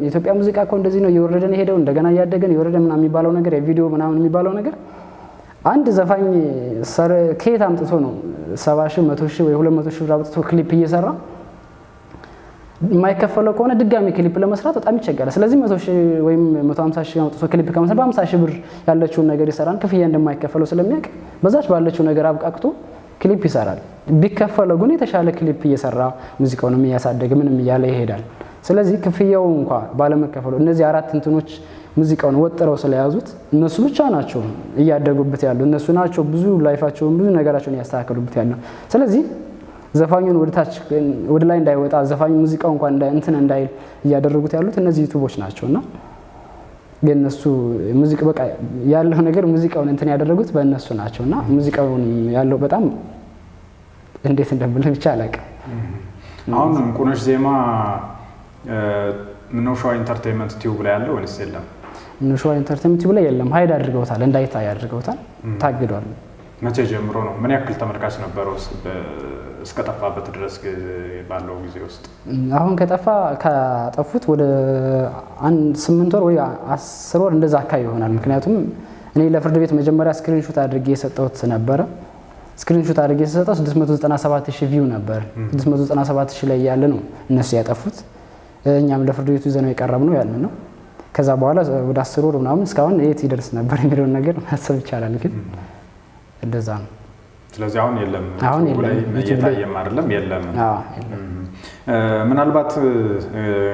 የኢትዮጵያ ሙዚቃ እኮ እንደዚህ ነው እየወረደን ሄደው እንደገና እያደገን እየወረደ ምናምን የሚባለው ነገር የቪዲዮ ምናምን የሚባለው ነገር አንድ ዘፋኝ ከየት አምጥቶ ነው 70,000 100,000 ወይ 200,000 ብር አውጥቶ ክሊፕ እየሰራ የማይከፈለው ከሆነ ድጋሚ ክሊፕ ለመስራት በጣም ይቸገራል። ስለዚህ 100,000 ወይም 150,000 አውጥቶ ክሊፕ ከመስራት በ50,000 ብር ያለችውን ነገር ይሰራል። ክፍያ እንደማይከፈለው ስለሚያውቅ በዛች ባለችው ነገር አብቃቅቶ ክሊፕ ይሰራል። ቢከፈለው ግን የተሻለ ክሊፕ እየሰራ ሙዚቃውንም እያሳደገ ምንም እያለ ይሄዳል። ስለዚህ ክፍያው እንኳን ባለመከፈሉ እነዚህ አራት እንትኖች ሙዚቃውን ወጥረው ስለያዙት እነሱ ብቻ ናቸው እያደጉበት ያሉ እነሱ ናቸው ብዙ ላይፋቸውን ብዙ ነገራቸውን ያስተካክሉበት ያለው። ስለዚህ ዘፋኙን ወደ ላይ እንዳይወጣ ዘፋኙ ሙዚቃው እንኳን እንዳይል እያደረጉት ያሉት እነዚህ ዩቲዩቦች ናቸውና ግን እነሱ ሙዚቃ በቃ ያለው ነገር ሙዚቃውን እንትን ያደረጉት በእነሱ ናቸውና ሙዚቃውን ያለው በጣም እንዴት እንደብል ብቻ አላውቅም። አሁን እንቁነሽ ዜማ ምኖሻው ኢንተርቴይንመንት ቲዩብ ላይ ያለው ወይስ የለም? ምኖሻው ኢንተርቴይንመንት ቲዩብ ላይ የለም። ሃይድ አድርገውታል፣ እንዳይታይ አድርገውታል፣ ታግዷል። መቼ ጀምሮ ነው? ምን ያክል ተመልካች ነበረው እስከጠፋበት ድረስ ባለው ጊዜ ውስጥ? አሁን ካጠፉት ወደ 8 ወር ወይ 10 ወር እንደዛ አካባቢ ይሆናል። ምክንያቱም እኔ ለፍርድ ቤት መጀመሪያ ስክሪንሾት አድርጌ የሰጠሁት ነበረ። ስክሪንሾት አድርጌ የሰጠው 697,000 ቪው ነበር። 697,000 ላይ ያለ ነው እነሱ ያጠፉት። እኛም ለፍርድ ቤቱ ይዘነው የቀረብነው ያንን ነው። ከዛ በኋላ ወደ 10 ወር ምናምን እስካሁን የት ይደርስ ነበር የሚለውን ነገር ማሰብ ይቻላል። ግን እንደዛ ነው። ስለዚህ አሁን የለም፣ እየታየም አይደለም፣ የለም። ምናልባት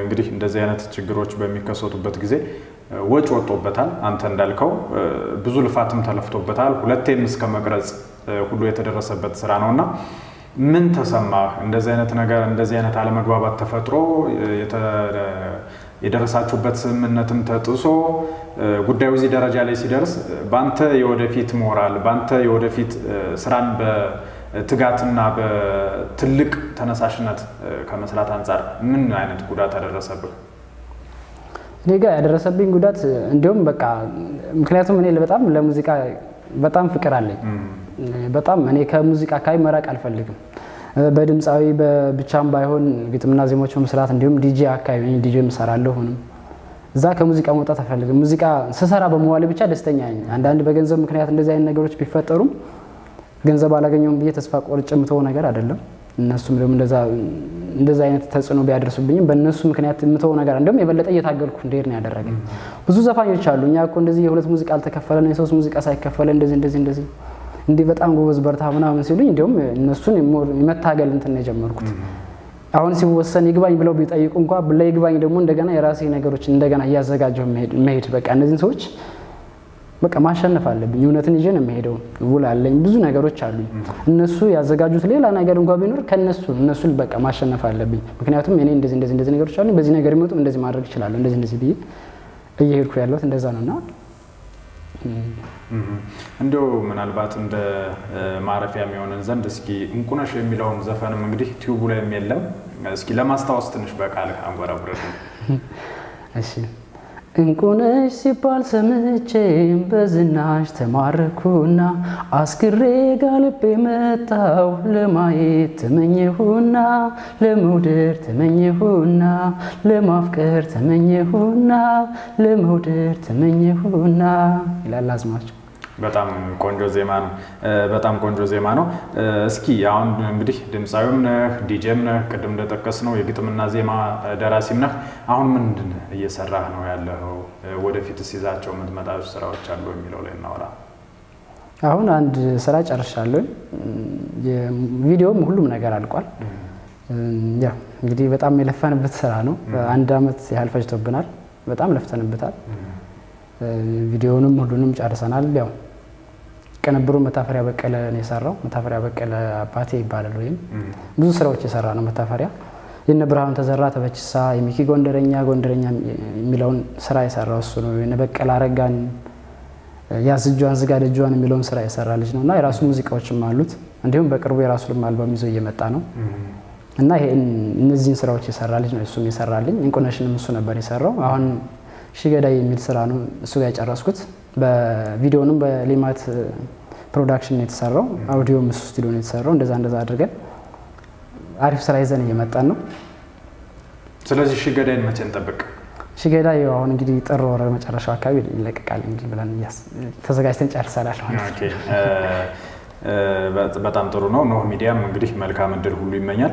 እንግዲህ እንደዚህ አይነት ችግሮች በሚከሰቱበት ጊዜ ወጭ ወጥቶበታል። አንተ እንዳልከው ብዙ ልፋትም ተለፍቶበታል። ሁለቴም እስከ መቅረጽ ሁሉ የተደረሰበት ስራ ነውና ምን ተሰማህ? እንደዚህ አይነት ነገር እንደዚህ አይነት አለመግባባት ተፈጥሮ የደረሳችሁበት ስምምነትም ተጥሶ ጉዳዩ እዚህ ደረጃ ላይ ሲደርስ ባንተ የወደፊት ሞራል ባንተ የወደፊት ስራን በትጋትና በትልቅ ተነሳሽነት ከመስራት አንፃር ምን አይነት ጉዳት አደረሰብህ? እኔ ጋር ያደረሰብኝ ጉዳት እንዲሁም በቃ ምክንያቱም እኔ በጣም ለሙዚቃ በጣም ፍቅር አለኝ። በጣም እኔ ከሙዚቃ አካባቢ መራቅ አልፈልግም። በድምፃዊ በብቻም ባይሆን ግጥምና ዜማዎች መስራት እንዲሁም ዲጄ አካባቢ ዲጄ እሰራለሁ። እዛ ከሙዚቃ መውጣት አልፈልግም። ሙዚቃ ስሰራ በመዋሌ ብቻ ደስተኛ ነኝ። አንዳንድ በገንዘብ ምክንያት እንደዚህ አይነት ነገሮች ቢፈጠሩም ገንዘብ አላገኘውም ብዬ ተስፋ ቆርጬ የምተወው ነገር አይደለም። እነሱም ደግሞ እንደዛ አይነት ተጽዕኖ ቢያደርሱብኝም በእነሱ ምክንያት የምተወው ነገር እንደውም የበለጠ እየታገልኩ እንድሄድ ነው ያደረገኝ። ብዙ ዘፋኞች አሉ እኛ እኮ እንደዚህ የሁለት ሙዚቃ አልተከፈለን የሶስት ሙዚቃ ሳይከፈለን እንደዚህ እንዲህ በጣም ጎበዝ በርታ ምናምን ሲሉኝ እንደውም እነሱን መታገል እንትን ነው የጀመርኩት። አሁን ሲወሰን ይግባኝ ብለው ቢጠይቁ እንኳን ለይግባኝ ደግሞ እንደገና የራሴ ነገሮች እንደገና እያዘጋጀው መሄድ በቃ እነዚህን ሰዎች በቃ ማሸነፍ አለብኝ። እውነትን ይዤ ነው የምሄደው። ውል አለኝ፣ ብዙ ነገሮች አሉኝ። እነሱ ያዘጋጁት ሌላ ነገር እንኳን ቢኖር እነሱን በቃ ማሸነፍ አለብኝ። ምክንያቱም እኔ እንደዚህ ነገሮች አሉኝ፣ በዚህ ነገር ይመጡ እንደዚህ ማድረግ እችላለሁ፣ እንደዚህ ብዬ እየሄድኩ ያለሁት እንደዛ ነውና እንደው ምናልባት እንደ ማረፊያ የሚሆነን ዘንድ እስኪ እንቁነሽ የሚለውን ዘፈንም እንግዲህ ቲዩቡ ላይ የለም፣ እስኪ ለማስታወስ ትንሽ በቃልህ አንጎራጉረን። እሺ እንቁነሽ ሲባል ሰምቼም በዝናሽ ተማረኩና አስክሬ ጋልቤ መጣው ለማየት ተመኘሁና ለመውደድ ተመኘሁና ለማፍቀር ተመኘሁና ለመውደድ ተመኘሁና ይላል አዝማቸው። በጣም ቆንጆ ዜማ ነው። በጣም ቆንጆ ዜማ ነው። እስኪ አሁን እንግዲህ ድምፃዊም ነህ ዲጄም ነህ ቅድም እንደጠቀስነው የግጥምና ዜማ ደራሲም ነህ። አሁን ምንድን እየሰራህ ነው ያለው? ወደፊትስ ይዛቸው የምትመጣቸው ስራዎች አሉ የሚለው ላይ እናወራ። አሁን አንድ ስራ ጨርሻለሁ። የቪዲዮም ሁሉም ነገር አልቋል። ያ እንግዲህ በጣም የለፈንበት ስራ ነው። 1 አመት ያህል ፈጅቶብናል። በጣም ለፍተንበታል። ቪዲዮውንም ሁሉንም ጨርሰናል። ያው ቅንብሩ መታፈሪያ በቀለ ነው የሰራው። መታፈሪያ በቀለ አባቴ ይባላል። ወይም ብዙ ስራዎች የሰራ ነው መታፈሪያ። የነ ብርሃኑ ተዘራ ተበችሳ የሚኪ ጎንደረኛ የሚለውን ስራ የሰራው እሱ ነው። የነ በቀለ አረጋን ያስጇን ዝጋ ደጇን የሚለውን ስራ የሰራ ልጅ ነውና የራሱ ሙዚቃዎችም አሉት። እንዲሁም በቅርቡ የራሱን አልበም ይዞ እየመጣ ነው እና እነዚህን ስራዎች የሰራ ልጅ ነው። እሱም የሰራልኝ እንቁነሽንም እሱ ነበር የሰራው። አሁን ሽገዳይ የሚል ስራ ነው እሱ ጋር ያጨረስኩት። በቪዲዮንም በሌማት ፕሮዳክሽን የተሰራው አውዲዮም እሱ ስቱዲዮ ነው የተሰራው። እንደዛ አድርገን አሪፍ ስራ ይዘን እየመጣን ነው። ስለዚህ ሽገዳይን መቼ እንጠብቅ? ሽገዳይ አሁን እንግዲህ ጥር ወር መጨረሻው አካባቢ ይለቀቃል እንግዲህ ብለን ተዘጋጅተን ጨርሰናል ማለት ነው። በጣም ጥሩ ነው። ኖህ ሚዲያም እንግዲህ መልካም እድል ሁሉ ይመኛል።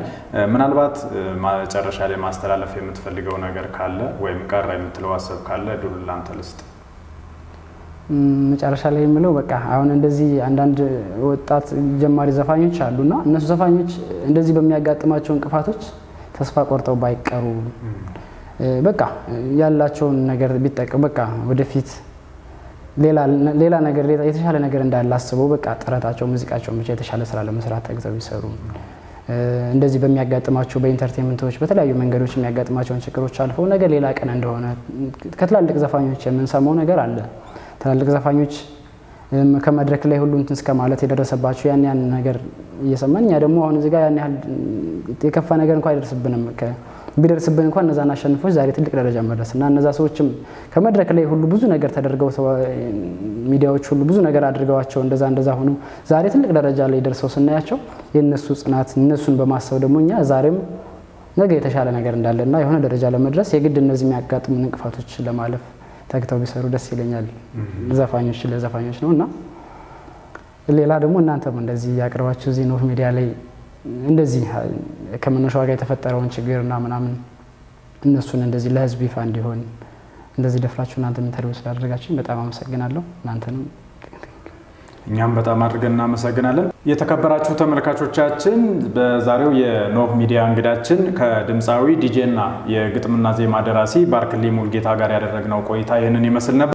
ምናልባት መጨረሻ ላይ ማስተላለፍ የምትፈልገው ነገር ካለ ወይም ቀረ የምትለው ሀሳብ ካለ እድሉን ላንተ ልስጥ። መጨረሻ ላይ የምለው በቃ አሁን እንደዚህ አንዳንድ ወጣት ጀማሪ ዘፋኞች አሉና እነሱ ዘፋኞች እንደዚህ በሚያጋጥማቸው እንቅፋቶች ተስፋ ቆርጠው ባይቀሩ በቃ ያላቸውን ነገር ቢጠቀሙ በቃ ወደፊት ሌላ ነገር የተሻለ ነገር እንዳለ አስበው በቃ ጥረታቸው ሙዚቃቸውን ብቻ የተሻለ ስራ ለመስራት ተግተው ይሰሩ። እንደዚህ በሚያጋጥማቸው በኢንተርቴይንመንቶች በተለያዩ መንገዶች የሚያጋጥማቸውን ችግሮች አልፈው ነገር ሌላ ቀን እንደሆነ ከትላልቅ ዘፋኞች የምንሰማው ነገር አለ። ትላልቅ ዘፋኞች ከመድረክ ላይ ሁሉ እንትን እስከ ማለት የደረሰባቸው ያን ነገር እየሰማን እኛ ደግሞ አሁን እዚህ ጋር ያን ያህል የከፋ ነገር እንኳን አይደርስብንም። ቢደርስብን እንኳን እነዛን አሸንፎች ዛሬ ትልቅ ደረጃ መድረስ እና እነዛ ሰዎችም ከመድረክ ላይ ሁሉ ብዙ ነገር ተደርገው ሚዲያዎች ሁሉ ብዙ ነገር አድርገዋቸው እንደዛ ሆኖ ዛሬ ትልቅ ደረጃ ላይ ደርሰው ስናያቸው የነሱ ጽናት እነሱን በማሰብ ደግሞ እኛ ዛሬም ነገ የተሻለ ነገር እንዳለና የሆነ ደረጃ ለመድረስ የግድ እነዚህ የሚያጋጥሙ እንቅፋቶች ለማለፍ ተግተው ቢሰሩ ደስ ይለኛል። ዘፋኞች ለዘፋኞች ነው እና ሌላ ደግሞ እናንተም እንደዚህ ያቀርባችሁ እዚህ ኖህ ሚዲያ ላይ እንደዚህ ከመነሻው ጋር የተፈጠረውን ችግርና ምናምን እነሱን እንደዚህ ለህዝብ ይፋ እንዲሆን እንደዚህ ደፍራችሁ እናንተ ኢንተርቪው ስላደረጋችሁኝ በጣም አመሰግናለሁ። እናንተንም እኛም በጣም አድርገን እናመሰግናለን። የተከበራችሁ ተመልካቾቻችን በዛሬው የኖህ ሚዲያ እንግዳችን ከድምፃዊ ዲጄና የግጥምና ዜማ ደራሲ ባርክሊ ሙልጌታ ጋር ያደረግነው ቆይታ ይህንን ይመስል ነበር።